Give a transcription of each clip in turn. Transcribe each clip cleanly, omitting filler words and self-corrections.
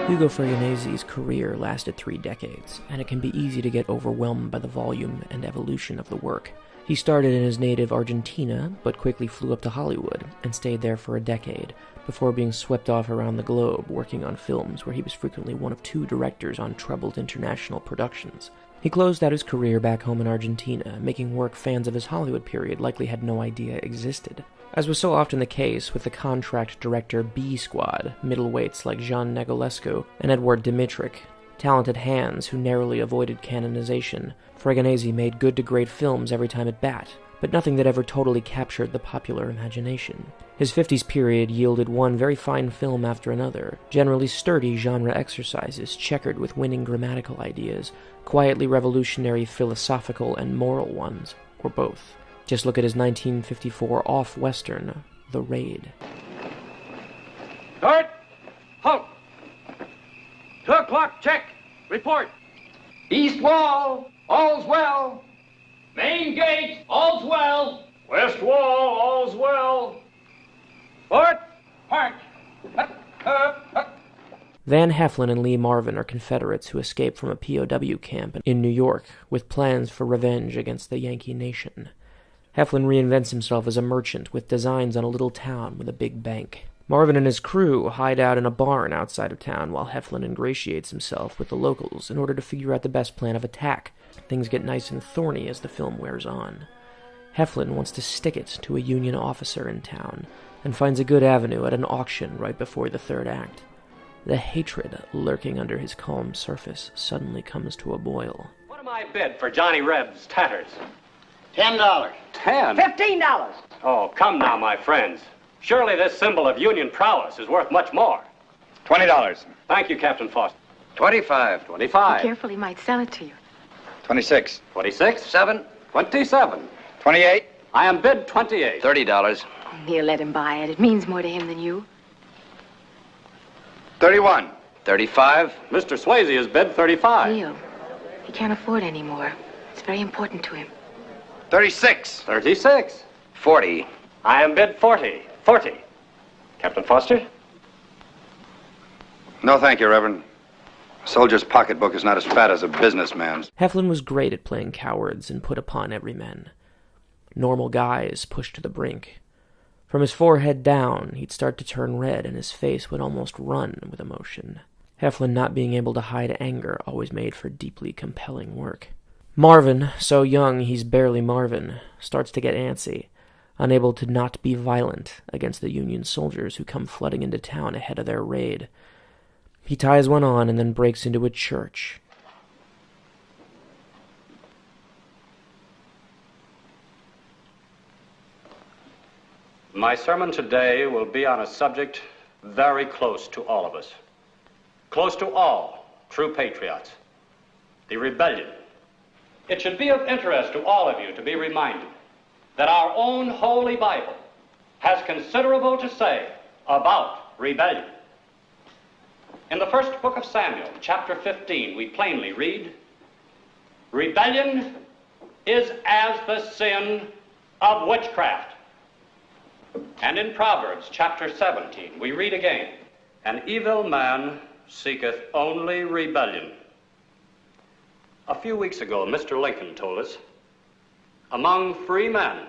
Hugo Fregonese's career lasted 3 decades, and it can be easy to get overwhelmed by the volume and evolution of the work. He started in his native Argentina, but quickly flew up to Hollywood and stayed there for a decade, before being swept off around the globe working on films where he was frequently one of 2 directors on troubled international productions. He closed out his career back home in Argentina, making work fans of his Hollywood period likely had no idea existed. As was so often the case with the contract director B Squad, middleweights like Jean Negulescu and Edward Dimitric, talented hands who narrowly avoided canonization, Fregonese made good to great films every time at bat, but nothing that ever totally captured the popular imagination. His 50s period yielded one very fine film after another, generally sturdy genre exercises checkered with winning grammatical ideas, quietly revolutionary philosophical and moral ones, or both. Just look at his 1954 off-western, The Raid. Start! Halt! 2 o'clock, check! Report! East wall, all's well! Main gate, all's well! West wall, all's well! Fort! Park! Van Heflin and Lee Marvin are Confederates who escaped from a POW camp in New York with plans for revenge against the Yankee Nation. Heflin reinvents himself as a merchant with designs on a little town with a big bank. Marvin and his crew hide out in a barn outside of town while Heflin ingratiates himself with the locals in order to figure out the best plan of attack. Things get nice and thorny as the film wears on. Heflin wants to stick it to a Union officer in town and finds a good avenue at an auction right before the 3rd act. The hatred lurking under his calm surface suddenly comes to a boil. What am I bid for Johnny Reb's tatters? $10. 10? $15. Oh, come now, my friends. Surely this symbol of Union prowess is worth much more. $20. Thank you, Captain Foster. 25. 25. Be careful, he might sell it to you. 26. 26. 7. 27. 28. I am bid 28. $30. He'll let him buy it. It means more to him than you. 31. 35. Mr. Swayze is bid 35. Leo, he can't afford any more. It's very important to him. 36. 36. 40. I am bid 40. 40. Captain Foster? No, thank you, Reverend. A soldier's pocketbook is not as fat as a businessman's. Heflin was great at playing cowards and put upon every man. Normal guys pushed to the brink. From his forehead down, he'd start to turn red and his face would almost run with emotion. Heflin not being able to hide anger always made for deeply compelling work. Marvin, so young he's barely Marvin, starts to get antsy, unable to not be violent against the Union soldiers who come flooding into town ahead of their raid. He ties one on and then breaks into a church. My sermon today will be on a subject very close to all of us. Close to all true patriots. The rebellion. It should be of interest to all of you to be reminded that our own Holy Bible has considerable to say about rebellion. In the first book of Samuel, chapter 15, we plainly read, "Rebellion is as the sin of witchcraft." And in Proverbs, chapter 17, we read again, "An evil man seeketh only rebellion." A few weeks ago, Mr. Lincoln told us, "Among free men,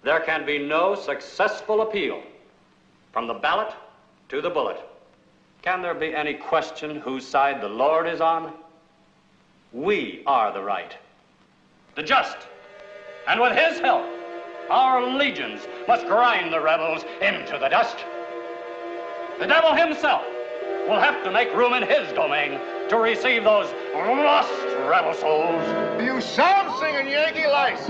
there can be no successful appeal from the ballot to the bullet. Can there be any question whose side the Lord is on? We are the right, the just, and with his help, our legions must grind the rebels into the dust. The devil himself will have to make room in his domain to receive those lost rebel souls." You song-singing Yankee lice!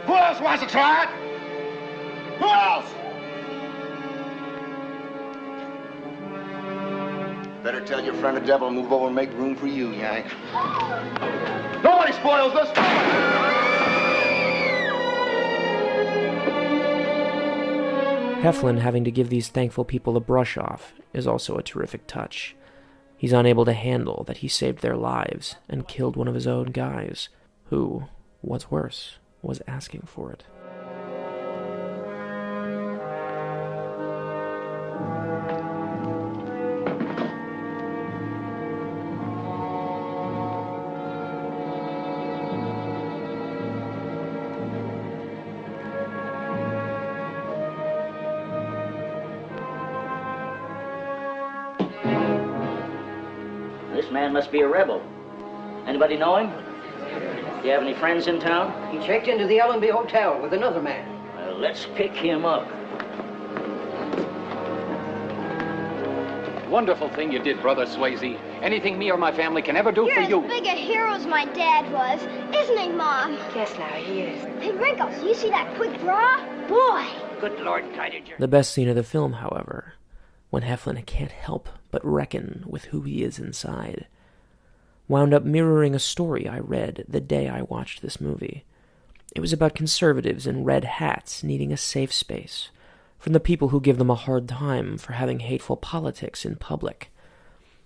Who else wants to try it? Who else? Better tell your friend the devil to move over and make room for you, Yank. Nobody spoils this. Heflin having to give these thankful people a brush off is also a terrific touch. He's unable to handle that he saved their lives and killed one of his own guys, who, what's worse, was asking for it. man must be a rebel. Anybody know him? Do you have any friends in town? He checked into the L&B Hotel with another man. Well, let's pick him up. Wonderful thing you did, Brother Swayze. Anything me or my family can ever do for you. You're as big a hero as my dad was, isn't he, Mom? Yes, Larry, he is. Hey, Wrinkles, you see that quick draw? Boy! Good Lord, guided you. The best scene of the film, however, when Heflin can't help but reckon with who he is inside, wound up mirroring a story I read the day I watched this movie. It was about conservatives in red hats needing a safe space from the people who give them a hard time for having hateful politics in public.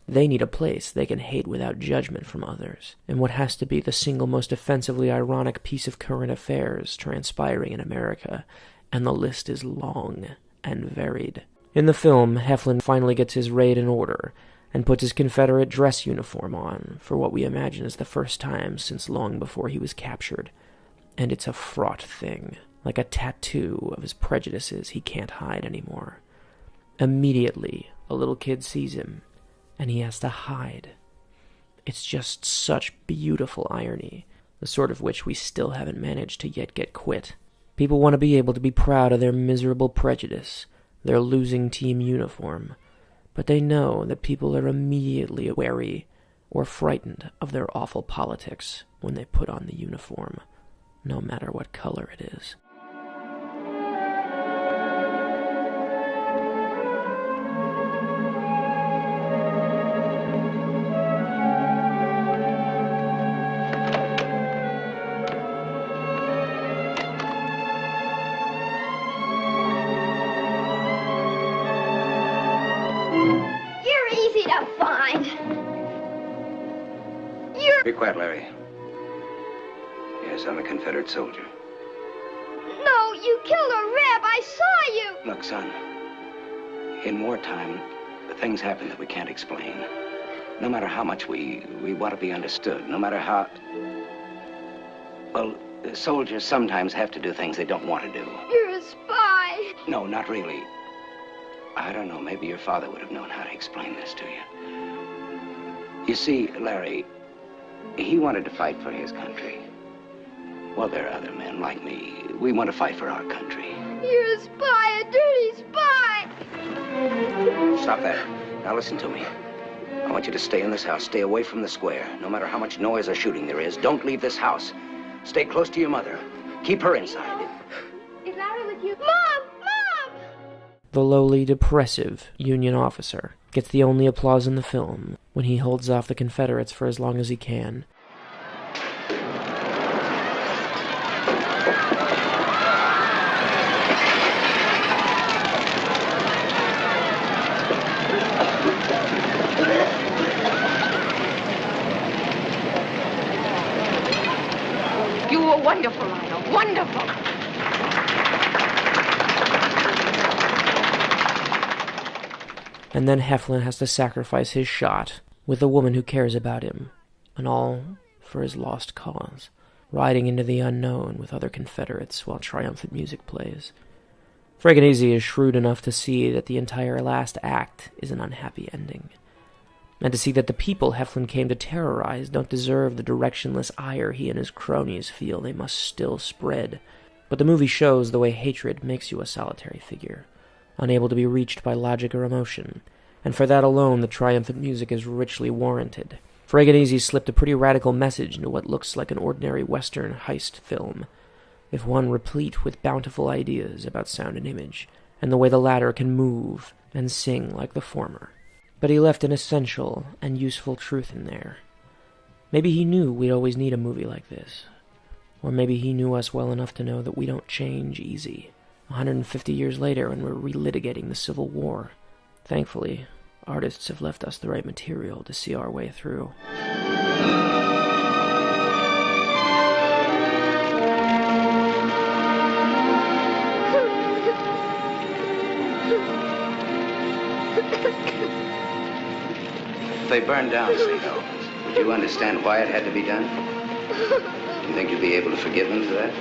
They need a place they can hate without judgment from others, in what has to be the single most offensively ironic piece of current affairs transpiring in America, and the list is long and varied. In the film, Heflin finally gets his raid in order, and puts his Confederate dress uniform on for what we imagine is the first time since long before he was captured. And it's a fraught thing, like a tattoo of his prejudices he can't hide anymore. Immediately, a little kid sees him, and he has to hide. It's just such beautiful irony, the sort of which we still haven't managed to yet get quit. People want to be able to be proud of their miserable prejudice, their losing team uniform, but they know that people are immediately wary or frightened of their awful politics when they put on the uniform, no matter what color it is. Be quiet, Larry. Yes, I'm a Confederate soldier. No, you killed a Reb. I saw you. Look, son, in wartime, things happen that we can't explain. No matter how much we want to be understood, no matter how... Well, soldiers sometimes have to do things they don't want to do. You're a spy. No, not really. I don't know, maybe your father would have known how to explain this to you. You see, Larry, he wanted to fight for his country. Well, there are other men like me. We want to fight for our country. You're a spy, a dirty spy! Stop that. Now listen to me. I want you to stay in this house. Stay away from the square. No matter how much noise or shooting there is, don't leave this house. Stay close to your mother. Keep her inside. Is Larry with you? Mom! Mom! The lowly, depressive Union officer gets the only applause in the film when he holds off the Confederates for as long as he can. You were wonderful, Lionel. Wonderful. And then Heflin has to sacrifice his shot with the woman who cares about him, and all for his lost cause, riding into the unknown with other Confederates while triumphant music plays. Fregonese is shrewd enough to see that the entire last act is an unhappy ending, and to see that the people Heflin came to terrorize don't deserve the directionless ire he and his cronies feel they must still spread. But the movie shows the way hatred makes you a solitary figure, unable to be reached by logic or emotion, and for that alone the triumphant music is richly warranted. Fregonese slipped a pretty radical message into what looks like an ordinary Western heist film, if one replete with bountiful ideas about sound and image, and the way the latter can move and sing like the former. But he left an essential and useful truth in there. Maybe he knew we'd always need a movie like this, or maybe he knew us well enough to know that we don't change easy. 150 years later, when we're relitigating the Civil War. Thankfully, artists have left us the right material to see our way through. If they burned down St. Albans, would you understand why it had to be done? You think you'd be able to forgive them for that?